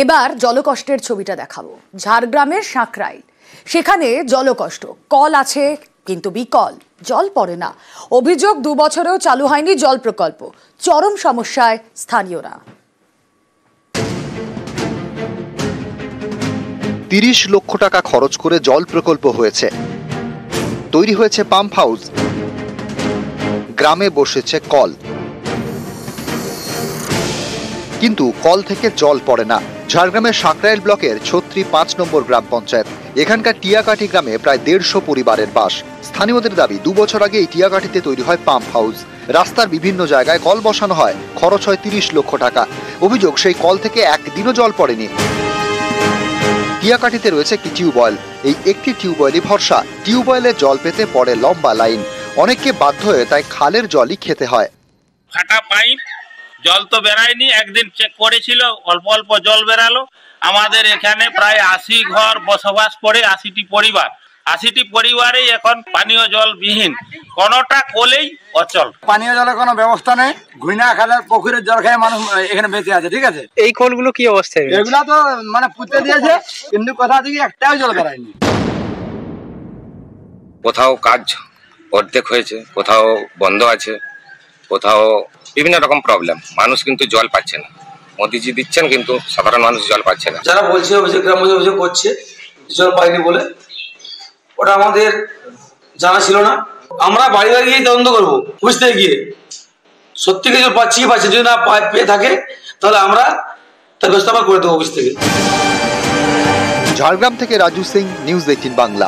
এবার জলকষ্টের ছবিটা দেখাবো। ঝাড়গ্রামের সাঁকরাইল, সেখানে জলকষ্ট, কল আছে কিন্তু বিকল, জল পড়ে না। অভিযোগ 2 বছরেও চালু হয়নি জল প্রকল্প, চরম সমস্যায় স্থানীয়রা। 30 লক্ষ টাকা খরচ করে জল প্রকল্প হয়েছে, তৈরি হয়েছে পাম্প হাউস, গ্রামে বসেছে কল, কিন্তু কল থেকে জল পড়ে না। ঝাড়গ্রামের সাঁকরাইল ব্লকের 36 নম্বর গ্রাম পঞ্চায়েত। এখানকার টিয়াকাঠি গ্রামে প্রায় 150 পরিবারের বাস। স্থানীয়দের দাবি 2 বছর আগে এই টিয়াকাঠিতে তৈরি হয় পাম্প হাউস। রাস্তার বিভিন্ন জায়গায় কল বসানো হয়, খরচ হয় 30 লক্ষ টাকা। অভিযোগ সেই কল থেকে একদিনও জল পড়েনি। টিয়াকাঠিতে রয়েছে একটি টিউবওয়েল, এই একটি টিউবওয়েলই ভরসা। টিউবওয়েলে জল পেতে পড়ে লম্বা লাইন, অনেককে বাধ্য হয়ে তাই খালের জলই খেতে হয়। ফাটা পাইপ, জল তো বেরায়নি। একদিন চেক করেছিল, অল্প অল্প জল বেরালো। আমাদের এখানে প্রায় 80 ঘর বসবাস করে, 80টি পরিবার। 80টি পরিবারেই এখন পানীয় জল বিহীন, কোনোটা কলেই অচল। পানীয় জলের কোনো ব্যবস্থা নেই। ঘুইনা খালের পুকুরের জল খেয়ে মানুষ এখানে বেঁচে আছে, ঠিক আছে। এই কলগুলো কি অবস্থায়? এগুলা তো মানে পুঁতে দিয়েছে, কিন্তু কোথা থেকে একটাও জল বেরায়নি। কোথাও কাজ অর্ধেক হয়েছে, কোথাও বন্ধ আছে, কোথাও বিভিন্ন রকম প্রবলেম। মানুষ কিন্তু জল পাচ্ছে না। মোদিজি দিচ্ছেন কিন্তু সাধারণ মানুষ জল পাচ্ছে না। যারা বলছে অভিযোগ করছে জল পাইনি বলে, ওটা আমাদের জানা ছিল না। আমরা বাড়ি বাড়ি গিয়ে তদন্ত করবো, বুঝতে গিয়ে সত্যি জল পাচ্ছি কি পাচ্ছি। যদি না পেয়ে থাকে তাহলে আমরা তার ব্যবস্থা করে দেবো অফিস থেকে। ঝাড়গ্রাম থেকে রাজু সিং, নিউজ 18 বাংলা।